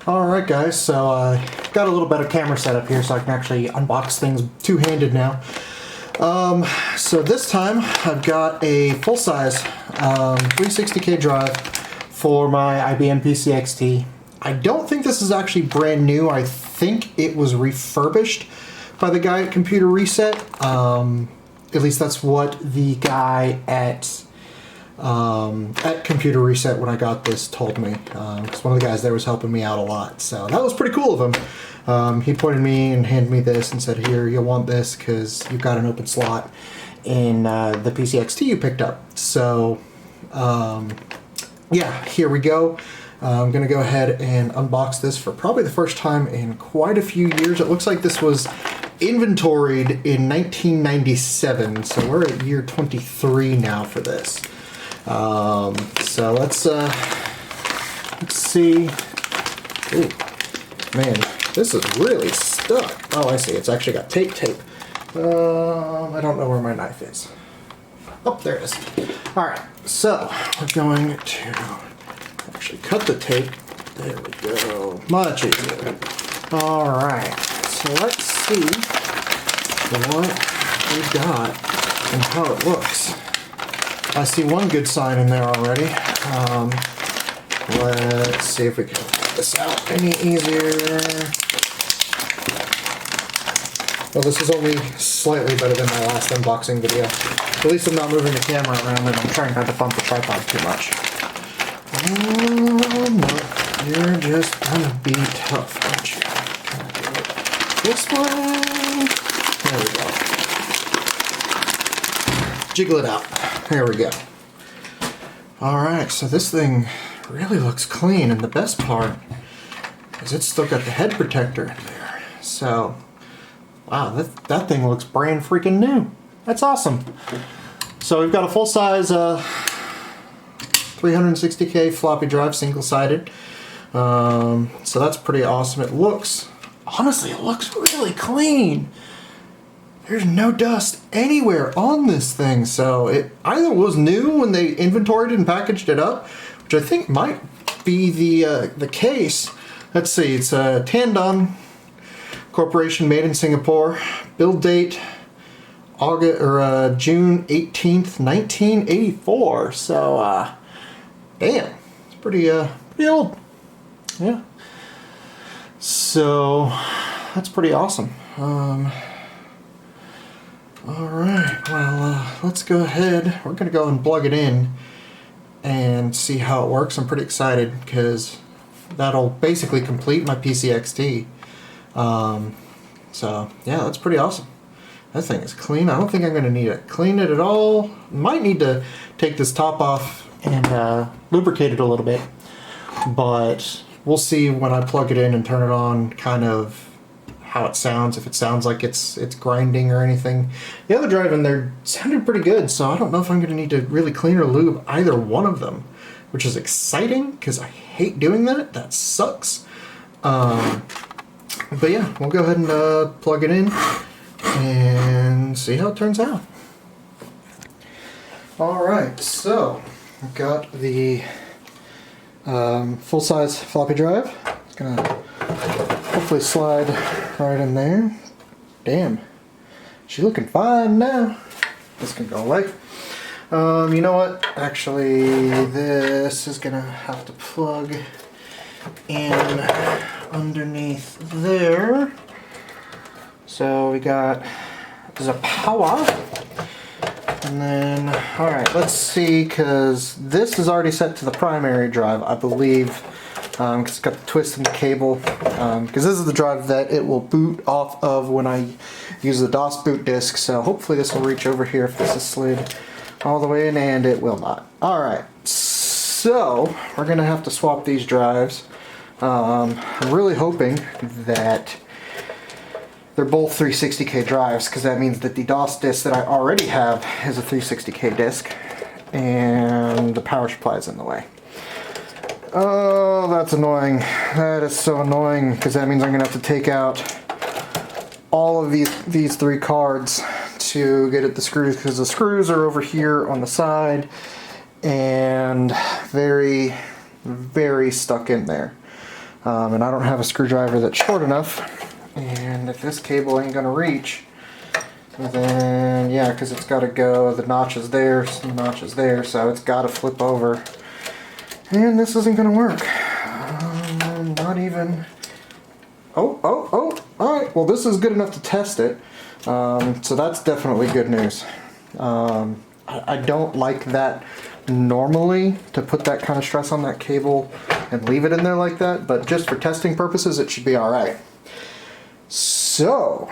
Alright guys, so I got a little better camera setup here so I can actually unbox things two-handed now. So this time I've got a full-size 360K drive for my IBM PC XT. I don't think this is actually brand new. I think it was refurbished by the guy at Computer Reset. At least that's what the guy at Computer Reset when I got this told me, because one of the guys there was helping me out a lot, so that was pretty cool of him. He pointed me and handed me this and said, here, you'll want this because you've got an open slot in the PC XT you picked up. So yeah, here we go. I'm gonna go ahead and unbox this for probably the first time in quite a few years. It looks like this was inventoried in 1997, so we're at year 23 now for this. So let's see. Ooh, man, this is really stuck. Oh, I see. It's actually got tape. I don't know where my knife is. Oh, there it is. All right, so we're going to actually cut the tape. There we go. Much easier. All right, so let's see what we got and how it looks. I see one good sign in there already. Let's see if we can get this out any easier. Well, this is only slightly better than my last unboxing video. At least I'm not moving the camera around and I'm trying not to bump the tripod too much. Oh, no. You're just gonna be tough, aren't you? Can I do it this way? There we go. Jiggle it out. There we go. Alright, so this thing really looks clean, and the best part is it's still got the head protector in there. So, wow, that thing looks brand freaking new. That's awesome. So we've got a full-size 360K floppy drive, single-sided. So that's pretty awesome. It looks, honestly, it looks really clean. There's no dust anywhere on this thing, so it either was new when they inventoried it and packaged it up, which I think might be the case. Let's see, it's a Tandon Corporation, made in Singapore. Build date June 18th, 1984. So damn, it's pretty old. Yeah. So that's pretty awesome. Alright, well, let's go ahead. We're going to go and plug it in and see how it works. I'm pretty excited because that'll basically complete my PC XT. So, yeah, that's pretty awesome. That thing is clean. I don't think I'm going to need to clean it at all. Might need to take this top off and lubricate it a little bit. But we'll see when I plug it in and turn it on kind of how it sounds, if it sounds like it's grinding or anything. The other drive in there sounded pretty good, so I don't know if I'm going to need to really clean or lube either one of them, which is exciting because I hate doing that. That sucks. But yeah, we'll go ahead and plug it in and see how it turns out. Alright, so I've got the full-size floppy drive. It's going to hopefully slide right in there. Damn, she's looking fine now. This can go away. You know what? Actually, this is gonna have to plug in underneath there. So we got, there's a power. And then, alright, let's see, because this is already set to the primary drive, I believe. Because it's got the twist in the cable, because this is the drive that it will boot off of when I use the DOS boot disk, so hopefully this will reach over here if this is slid all the way in, and it will not. Alright, so we're going to have to swap these drives. I'm really hoping that they're both 360K drives, because that means that the DOS disk that I already have is a 360K disk, and the power supply is in the way. Oh, that's annoying. That is so annoying, because that means I'm going to have to take out all of these three cards to get at the screws, because the screws are over here on the side and very, very stuck in there. and I don't have a screwdriver that's short enough. And if this cable ain't gonna reach, then yeah, because it's got to go, the notch is there, the notch is there, so it's got to flip over. And this isn't gonna work. Not even. Oh, alright, well this is good enough to test it. So that's definitely good news. I don't like that normally, to put that kind of stress on that cable and leave it in there like that, but just for testing purposes it should be alright. So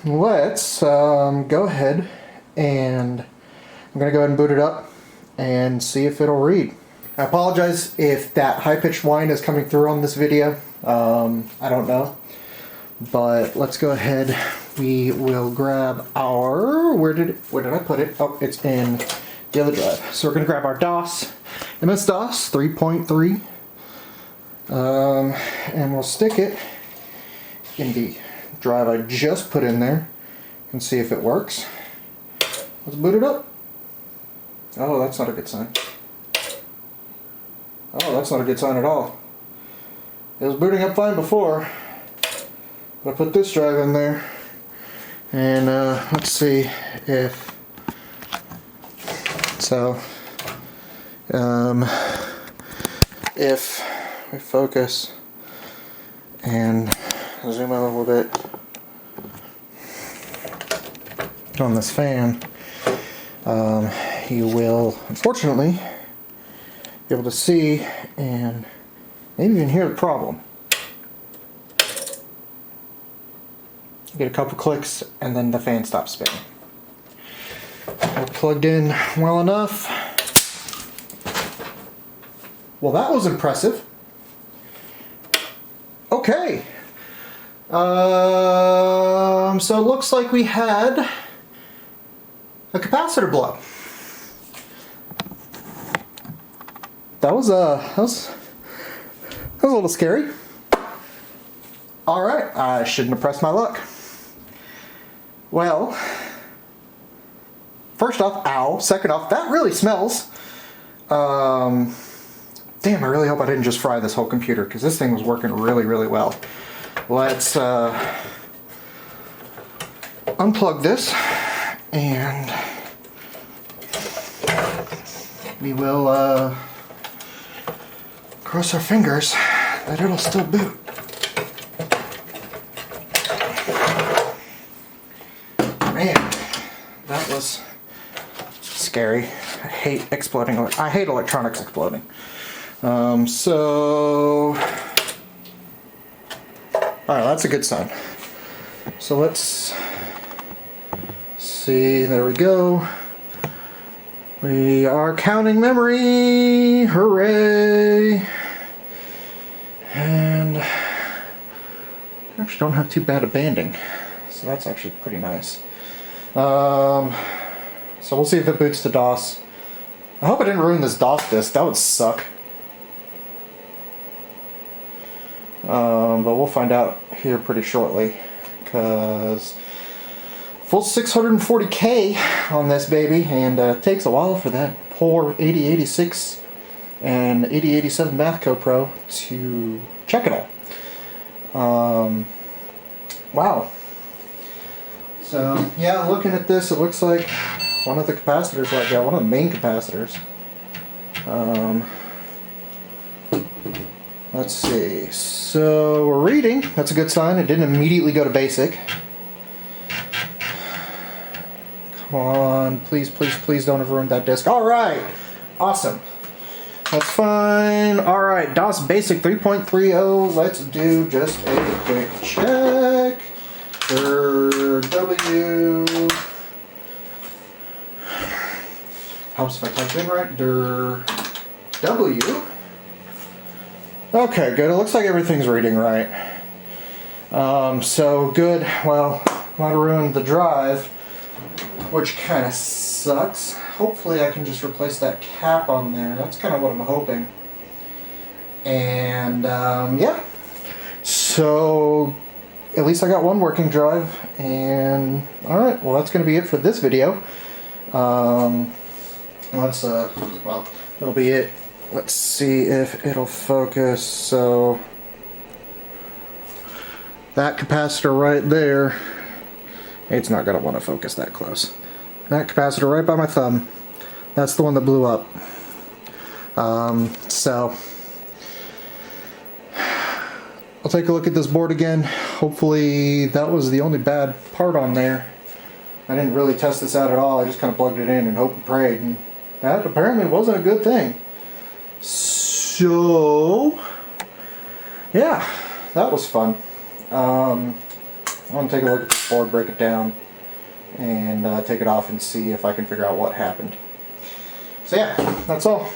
let's go ahead and I'm going to go ahead and boot it up and see if it'll read. I apologize if that high-pitched whine is coming through on this video. I don't know. But let's go ahead. We will grab our, where did I put it? Oh, it's in the other drive. So we're going to grab our DOS, MS-DOS 3.3, and we'll stick it in the drive I just put in there and see if it works. Let's boot it up. Oh, that's not a good sign. Oh, that's not a good sign at all. It was booting up fine before. But I put this drive in there, and let's see if so. If we focus and zoom out a little bit on this fan, you will unfortunately be able to see and maybe even hear the problem. You get a couple clicks and then the fan stops spinning. We're plugged in well enough. Well, that was impressive. Okay. So it looks like we had a capacitor blow. That was a little scary. All right, I shouldn't have pressed my luck. Well, first off, ow. Second off, that really smells. Damn, I really hope I didn't just fry this whole computer, because this thing was working really, really well. Let's unplug this, and we will cross our fingers that it'll still boot. Man, that was scary. I hate exploding. I hate electronics exploding. So, alright, that's a good sign. So let's see, there we go. We are counting memory, hooray! And I actually don't have too bad a banding, so that's actually pretty nice. So we'll see if it boots to DOS. I hope I didn't ruin this DOS disk, that would suck. But we'll find out here pretty shortly, because full 640K on this baby, and it takes a while for that poor 8086 and 8087 Mathco Pro to check it all. Wow. So yeah, looking at this, it looks like one of the capacitors let go, one of the main capacitors. Let's see, so we're reading, that's a good sign, it didn't immediately go to basic. Come on, please, please, please don't have ruined that disk. Alright, awesome. That's fine. Alright, DOS Basic 3.30, let's do just a quick check. W. Helps if I type in right. W. Okay, good. It looks like everything's reading right. So good. Well, might have ruined the drive, which kind of sucks. Hopefully I can just replace that cap on there. That's kind of what I'm hoping. And yeah. So at least I got one working drive. And alright, well that's going to be it for this video. Well, it'll be it. Let's see if it'll focus. So that capacitor right there, it's not going to want to focus that close. That capacitor right by my thumb, that's the one that blew up. So I'll take a look at this board again. Hopefully that was the only bad part on there. I didn't really test this out at all. I just kind of plugged it in and hoped and prayed, and that apparently wasn't a good thing. So yeah, that was fun. I want to take a look at this board, break it down, and take it off and see if I can figure out what happened. So yeah, that's all.